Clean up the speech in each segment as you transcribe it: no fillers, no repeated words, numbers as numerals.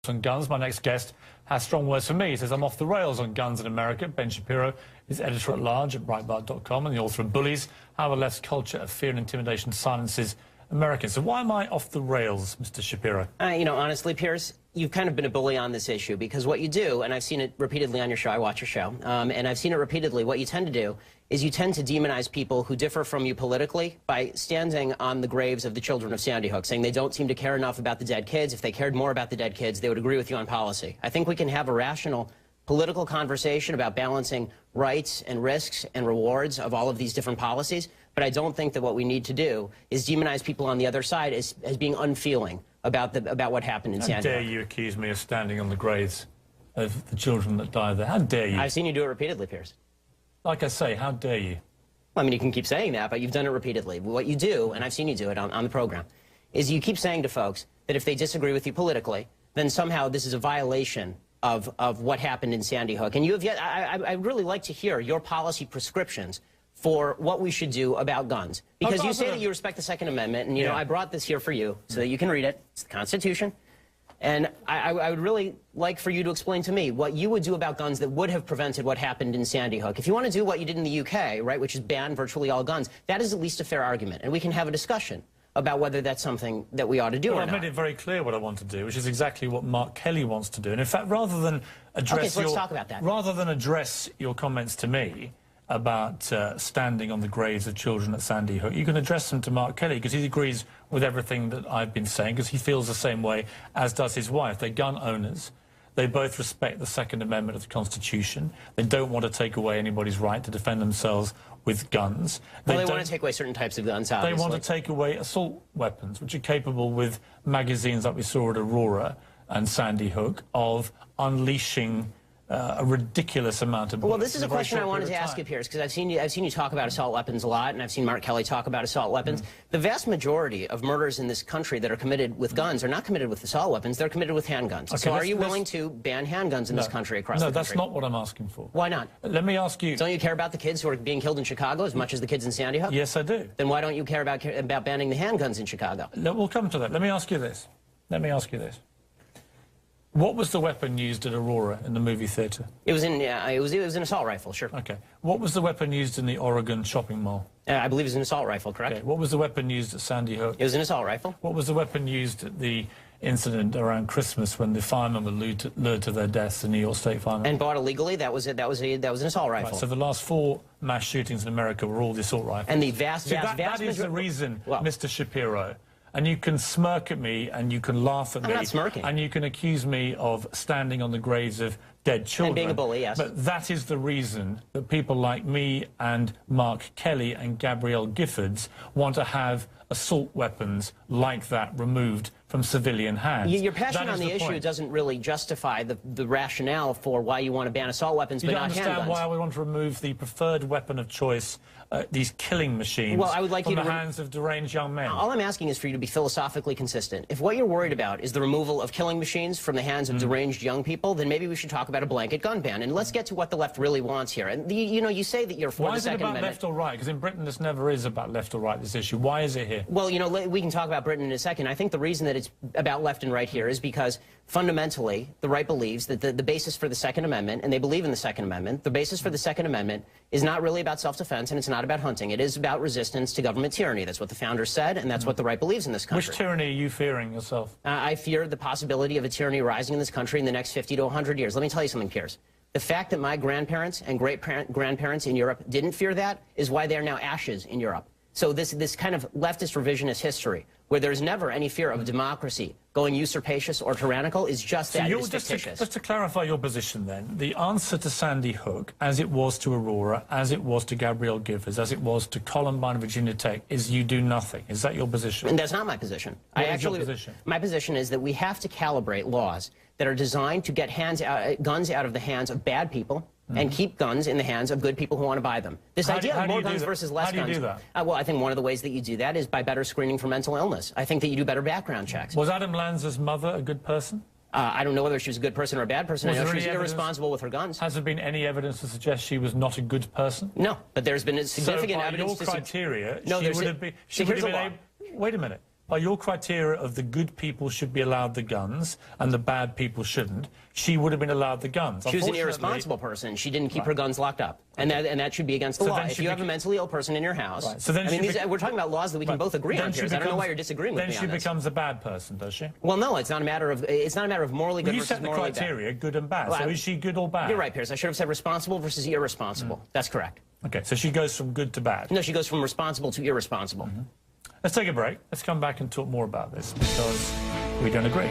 on guns. My next guest has strong words for me. He says, I'm off the rails on guns in America. Ben Shapiro is editor-at-large at Breitbart.com and the author of Bullies, How the Left's Culture of Fear and Intimidation Silences Americans. So why am I off the rails, Mr. Shapiro? You know, honestly, Piers, you've kind of been a bully on this issue because what you do, and I've seen it repeatedly on your show, I watch your show, and I've seen it repeatedly, what you tend to do is you tend to demonize people who differ from you politically by standing on the graves of the children of Sandy Hook, saying they don't seem to care enough about the dead kids. If they cared more about the dead kids, they would agree with you on policy. I think we can have a rational political conversation about balancing rights and risks and rewards of all of these different policies, but I don't think that what we need to do is demonize people on the other side as being unfeeling about what happened in Sandy Hook. How dare you accuse me of standing on the graves of the children that died there? How dare you? I've seen you do it repeatedly, Piers. Like I say, how dare you? Well, I mean, you can keep saying that, but you've done it repeatedly. What you do, and I've seen you do it on the program, is you keep saying to folks that if they disagree with you politically, then somehow this is a violation of what happened in Sandy Hook. And you have yet, I'd really like to hear your policy prescriptions for what we should do about guns. Because you say that you respect the Second Amendment, and, you know, I brought this here for you so that you can read it. It's the Constitution. And I would really like for you to explain to me what you would do about guns that would have prevented what happened in Sandy Hook. If you want to do what you did in the UK, right, which is ban virtually all guns, that is at least a fair argument. And we can have a discussion about whether that's something that we ought to do or not. I've made it very clear what I want to do, which is exactly what Mark Kelly wants to do. And in fact, rather than address let's talk about that. Rather than address your comments to me about standing on the graves of children at Sandy Hook, you can address them to Mark Kelly, because he agrees with everything that I've been saying, because he feels the same way, as does his wife. They're gun owners. They both respect the Second Amendment of the Constitution. They don't want to take away anybody's right to defend themselves with guns. Well, they want to take away certain types of guns, obviously. They want to take away assault weapons, which are capable, with magazines like we saw at Aurora and Sandy Hook, of unleashing a ridiculous amount of bullets. Well, this is a question I wanted to ask you, Piers, because I've seen you talk about assault weapons a lot, and I've seen Mark Kelly talk about assault weapons. The vast majority of murders in this country that are committed with guns are not committed with assault weapons, they're committed with handguns. Okay, so are you willing to ban handguns in this country, across the country? No, that's not what I'm asking for. Why not? Let me ask you... Don't you care about the kids who are being killed in Chicago as much as the kids in Sandy Hook? Yes, I do. Then why don't you care about banning the handguns in Chicago? We'll come to that. Let me ask you this. What was the weapon used at Aurora in the movie theatre? It was an assault rifle, sure. Okay. What was the weapon used in the Oregon shopping mall? I believe it was an assault rifle, correct? Okay. What was the weapon used at Sandy Hook? It was an assault rifle. What was the weapon used at the incident around Christmas when the firemen were lured to their deaths, the New York State firemen? And bought illegally? That was an assault rifle. Right, so the last 4 mass shootings in America were all the assault rifles. And the vast that is the reason, Mr. Shapiro. And you can smirk at me, and you can laugh at me. I'm not smirking. And you can accuse me of standing on the graves of dead children. And being a bully, yes. But that is the reason that people like me and Mark Kelly and Gabrielle Giffords want to have assault weapons like that removed from civilian hands. Your passion on the issue doesn't really justify the rationale for why you want to ban assault weapons, but not handguns. You don't understand why we want to remove the preferred weapon of choice, these killing machines, from the hands of deranged young men. All I'm asking is for you to be philosophically consistent. If what you're worried about is the removal of killing machines from the hands of deranged young people, then maybe we should talk about a blanket gun ban. And let's get to what the left really wants here. And you know, you say that you're for the Second Amendment. Why is it about left or right? Because in Britain this never is about left or right, this issue. Why is it here? Well, you know, we can talk about Britain in a second. I think the reason that it's about left and right here is because fundamentally the right believes that the basis for the Second Amendment, and they believe in the Second Amendment, the basis for the Second Amendment is not really about self-defense and it's not about hunting. It is about resistance to government tyranny. That's what the founders said, and that's what the right believes in this country. Which tyranny are you fearing yourself? I fear the possibility of a tyranny rising in this country in the next 50 to 100 years. Let me tell you something, Piers. The fact that my grandparents and great-grandparents in Europe didn't fear that is why they're now ashes in Europe. So this kind of leftist revisionist history, where there's never any fear of democracy going usurpacious or tyrannical, is just that. It's fictitious. Just to clarify your position then, the answer to Sandy Hook, as it was to Aurora, as it was to Gabrielle Giffords, as it was to Columbine and Virginia Tech, is you do nothing. Is that your position? And that's not my position. What is your position? My position is that we have to calibrate laws that are designed to get guns out of the hands of bad people, and keep guns in the hands of good people who want to buy them. This idea of more guns versus less guns. How do you do that? Well, I think one of the ways that you do that is by better screening for mental illness. I think that you do better background checks. Was Adam Lanza's mother a good person? I don't know whether she was a good person or a bad person. I know she was irresponsible with her guns. Has there been any evidence to suggest she was not a good person? No, but there's been significant evidence. So by your criteria, no, she would have been able... Wait a minute. by your criteria of the good people should be allowed the guns and the bad people shouldn't, she would have been allowed the guns. She was an irresponsible person. She didn't keep her guns locked up. And that should be against the law. If you have a mentally ill person in your house, so then we're talking about laws that we can both agree on, Piers. I don't know why you're disagreeing with me on this. Then she becomes a bad person, does she? Well, no, it's not a matter of morally good versus morally bad. You set the criteria, good and bad. So is she good or bad? You're right, Piers. I should have said responsible versus irresponsible. That's correct. Okay, so she goes from good to bad. No, she goes from responsible to irresponsible. Let's take a break. Let's come back and talk more about this because we don't agree.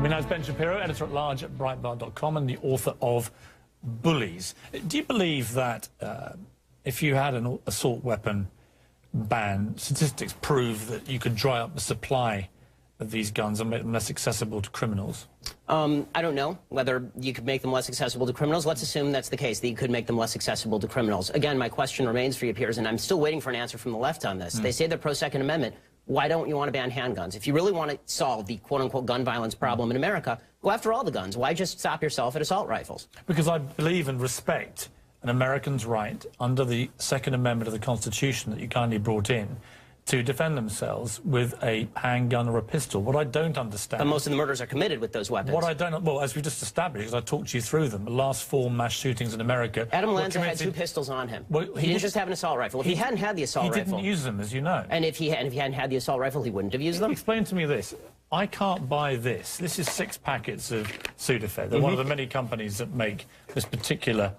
My name is Ben Shapiro, editor-at-large at Breitbart.com and the author of Bullies. Do you believe that if you had an assault weapon ban, statistics prove that you could dry up the supply of these guns and make them less accessible to criminals? I don't know whether you could make them less accessible to criminals. Let's assume that's the case, that you could make them less accessible to criminals. Again, my question remains for you, Piers, and I'm still waiting for an answer from the left on this. They say they're pro-Second Amendment. Why don't you want to ban handguns? If you really want to solve the quote-unquote gun violence problem in America, go after all the guns. Why just stop yourself at assault rifles? Because I believe and respect an American's right under the Second Amendment of the Constitution that you kindly brought in to defend themselves with a handgun or a pistol. What I don't understand... But most of the murders are committed with those weapons. What I don't... Well, as we just established, because I talked you through them, the last 4 mass shootings in America... Adam Lanza had 2 pistols on him. Well, he didn't just have an assault rifle. If he hadn't had the assault rifle... He didn't use them, as you know. And if he hadn't had the assault rifle, he wouldn't have used them? Explain to me this. I can't buy this. This is 6 packets of Sudafed. They're one of the many companies that make this particular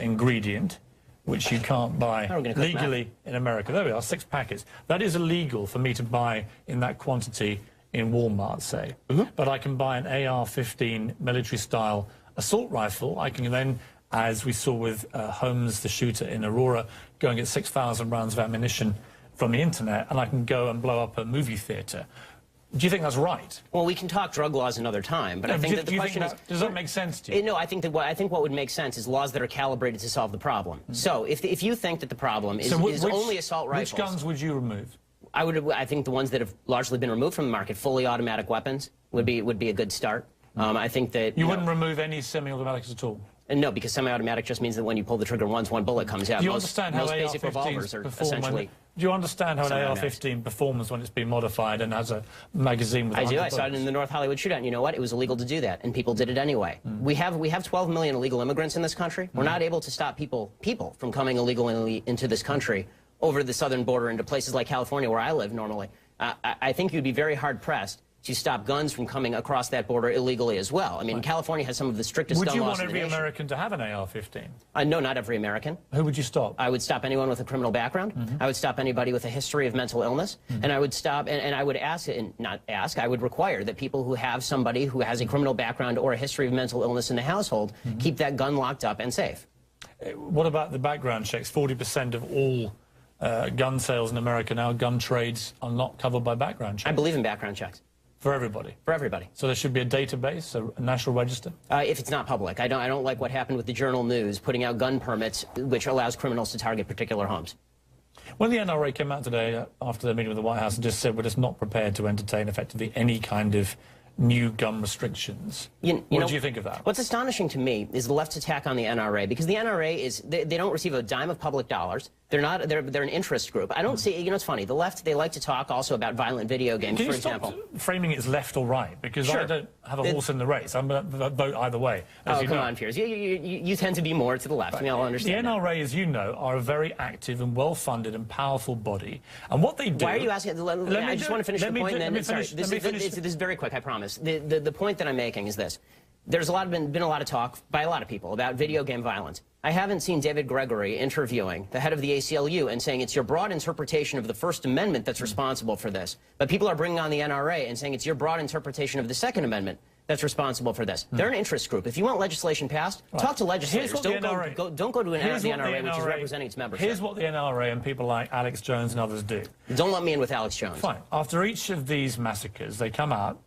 ingredient, which you can't buy legally in America. There we are, 6 packets. That is illegal for me to buy in that quantity in Walmart, say. But I can buy an AR-15 military-style assault rifle. I can then, as we saw with Holmes, the shooter in Aurora, go and get 6,000 rounds of ammunition from the internet, and I can go and blow up a movie theatre. Do you think that's right? Well, we can talk drug laws another time, but I think that the question is... Does that make sense to you? No, I think what would make sense is laws that are calibrated to solve the problem. So if you think that the problem is only assault rifles... Which guns would you remove? I think the ones that have largely been removed from the market, fully automatic weapons, would be a good start. I think that... You wouldn't remove any semi-automatics at all? No, because semi-automatic just means that when you pull the trigger once, 1 bullet comes out. Do you understand how basic revolvers are essentially... Do you understand how an AR-15 performs when it's been modified and has a magazine with 100 bullets? I saw it in the North Hollywood shootout, and you know what? It was illegal to do that, and people did it anyway. We have 12 million illegal immigrants in this country. We're not able to stop people from coming illegally into this country over the southern border into places like California, where I live normally. I think you'd be very hard-pressed to stop guns from coming across that border illegally as well. I mean, California has some of the strictest gun laws in the nation. Would you want every American to have an AR-15? No, not every American. Who would you stop? I would stop anyone with a criminal background. I would stop anybody with a history of mental illness. And I would stop, and I would ask, and not ask, I would require that people who have somebody who has a criminal background or a history of mental illness in the household keep that gun locked up and safe. What about the background checks? 40% of all gun sales in America now, gun trades, are not covered by background checks. I believe in background checks. For everybody? For everybody. So there should be a database, a national register? If it's not public. I don't like what happened with the Journal News, putting out gun permits, which allows criminals to target particular homes. When the NRA came out today, after their meeting with the White House, and just said we're just not prepared to entertain effectively any kind of new gun restrictions. What do you think of that? What's astonishing to me is the left's attack on the NRA, because the NRA is, they don't receive a dime of public dollars. They're an interest group. I don't see, you know, it's funny, the left, they like to talk also about violent video games, for example. Can you stop framing it as left or right? Because I don't have a horse in the race. I'm going to vote either way. Oh, come on, Piers. You tend to be more to the left. We all understand The NRA, as you know, are a very active and well-funded and powerful body. And what they do... Why are you asking? I just want to finish the point, and then... Sorry, this is very quick, I promise. The point that I'm making is this. There's been a lot of talk by a lot of people about video game violence. I haven't seen David Gregory interviewing the head of the ACLU and saying it's your broad interpretation of the First Amendment that's responsible for this. But people are bringing on the NRA and saying it's your broad interpretation of the Second Amendment that's responsible for this. They're an interest group. If you want legislation passed, talk to legislators. Don't go to the NRA, which is representing its membership. Here's what the NRA and people like Alex Jones and others do. Don't let me in with Alex Jones. Fine. After each of these massacres, they come out,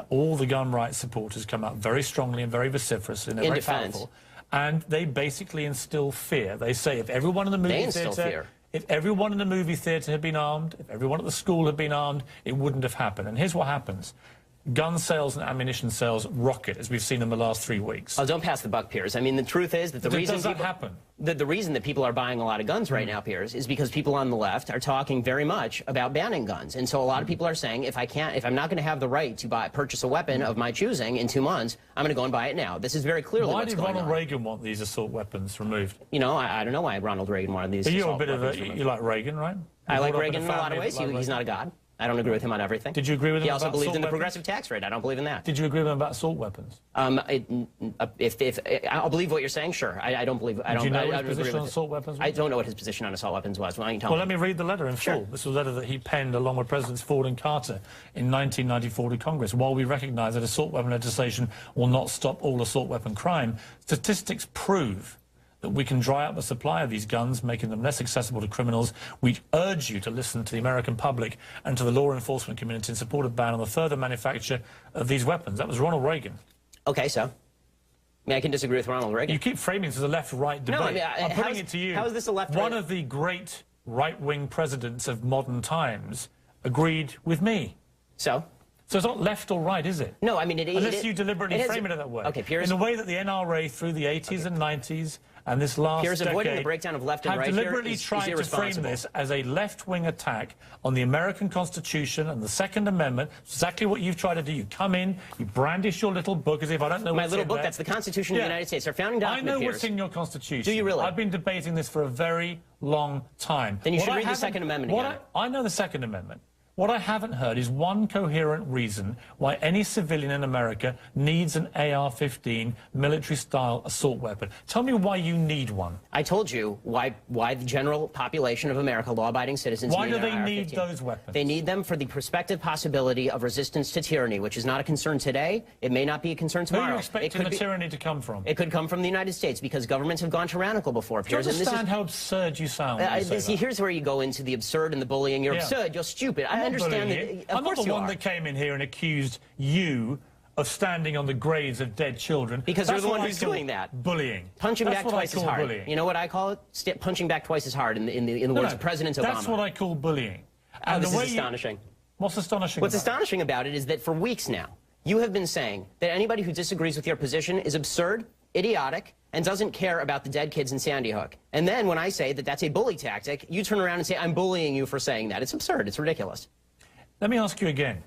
all the gun rights supporters come out very strongly and very vociferous and very powerful. And they basically instill fear. They say if everyone in the movie theatre... If everyone in the movie theatre had been armed, if everyone at the school had been armed, it wouldn't have happened. And here's what happens. gun sales and ammunition sales rocket, as we've seen in the last 3 weeks. Oh, don't pass the buck, Piers. I mean, the truth is that the reason does that happen? The reason that people are buying a lot of guns right now, Piers, is because people on the left are talking very much about banning guns. And so a lot of people are saying, if I'm not going to have the right to purchase a weapon of my choosing in 2 months, I'm going to go and buy it now. This is very clearly what's going on. Why did Ronald Reagan want these assault weapons removed? You know, I don't know why Ronald Reagan wanted these assault weapons removed. You like Reagan, right? I like Reagan in a lot of ways. He's not a god. I don't agree with him on everything. Did you agree with him about assault weapons? He also believed in the progressive tax rate. I don't believe in that. Did you agree with him about assault weapons? If I'll believe what you're saying, sure. I don't believe. Do you know what his position on assault weapons was? I don't know what his position on assault weapons was. Why don't you tell me? Well, let me read the letter in full. This was a letter that he penned along with Presidents Ford and Carter in 1994 to Congress. While we recognise that assault weapon legislation will not stop all assault weapon crime, statistics prove that we can dry up the supply of these guns, making them less accessible to criminals. We urge you to listen to the American public and to the law enforcement community in support of ban on the further manufacture of these weapons. That was Ronald Reagan. Okay, so? I mean, I can disagree with Ronald Reagan. You keep framing this as a left-right debate. No, I mean, I'm putting it to you. How is this a left-right? One of the great right-wing presidents of modern times agreed with me. So? So it's not left or right, is it? No, I mean, unless you deliberately frame it that way. Okay, Piers. In the way that the NRA through the 80s and 90s and this last Piers, avoiding decade the breakdown of left and right have deliberately here is tried to frame this as a left-wing attack on the American Constitution and the Second Amendment. Exactly what you've tried to do. You come in, you brandish your little book as if I don't know what's in there. My little book, that's the Constitution of the United States, our founding document, I know Piers. what's in your Constitution. Do you really? I've been debating this for a very long time. Then you should read the Second Amendment again. I know the Second Amendment. What I haven't heard is one coherent reason why any civilian in America needs an AR-15 military-style assault weapon. Tell me why you need one. I told you why the general population of America, law-abiding citizens, why do they need those weapons? They need them for the prospective possibility of resistance to tyranny, which is not a concern today. It may not be a concern tomorrow. Who are you expecting the tyranny to come from? It could come from the United States because governments have gone tyrannical before. Do you understand how absurd you sound when you say that? Here's where you go into the absurd and the bullying. You're absurd. You're stupid. I understand that. I'm not the one that came in here and accused you of standing on the graves of dead children. Because you're the one who's doing that. Bullying. Punching back twice as hard. Bullying. You know what I call it? Punching back twice as hard in the words of President Obama. That's what I call bullying. And this is astonishing. What's astonishing What's astonishing about it is that for weeks now, you have been saying that anybody who disagrees with your position is absurd, idiotic, and doesn't care about the dead kids in Sandy Hook. And then when I say that that's a bully tactic, you turn around and say, I'm bullying you for saying that. It's absurd. It's ridiculous. Let me ask you again.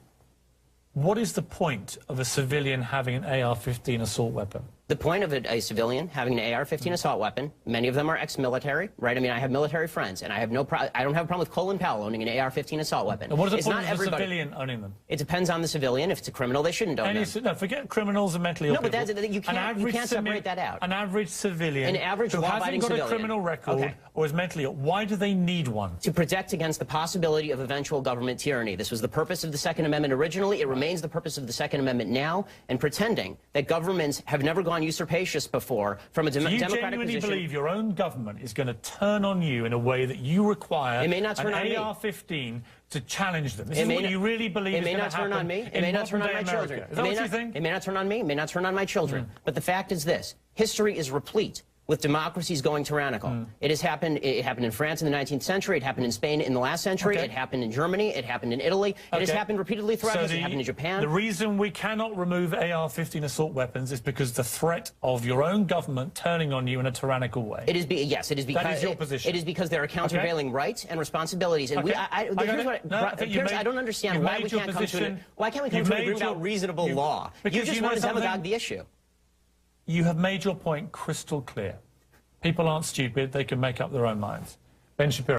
What is the point of a civilian having an AR-15 assault weapon? The point of a civilian having an AR-15 assault weapon, many of them are ex-military, right? I mean, I have military friends, and I don't have a problem with Colin Powell owning an AR-15 assault weapon. And what is the point of a civilian owning them? It depends on the civilian. If it's a criminal, they shouldn't own them. No, forget criminals and mentally ill people. No, but you can't separate that out. An average civilian who hasn't got a criminal record or is mentally ill, why do they need one? To protect against the possibility of eventual government tyranny. This was the purpose of the Second Amendment originally. It remains the purpose of the Second Amendment now. And pretending that governments have never gone usurpacious before from a democratic position. You genuinely believe your own government is going to turn on you in a way that you require an AR-15 to challenge them? This is what you really believe is going to happen. It may not turn on me. It may not turn on my children. Is that what you think? It may not turn on me. It may not turn on my children. But the fact is this. History is replete with democracies going tyrannical. It has happened. It happened in France in the 19th century. It happened in Spain in the last century. It happened in Germany. It happened in Italy. It has happened repeatedly throughout history. It happened in Japan. The reason we cannot remove AR-15 assault weapons is because the threat of your own government turning on you in a tyrannical way. It is yes. It is because that is your position. It is because there are countervailing rights and responsibilities. And Piers, I don't understand why we can't come to an agreement about reasonable law. You just want to demagogue the issue. You have made your point crystal clear. People aren't stupid. They can make up their own minds. Ben Shapiro.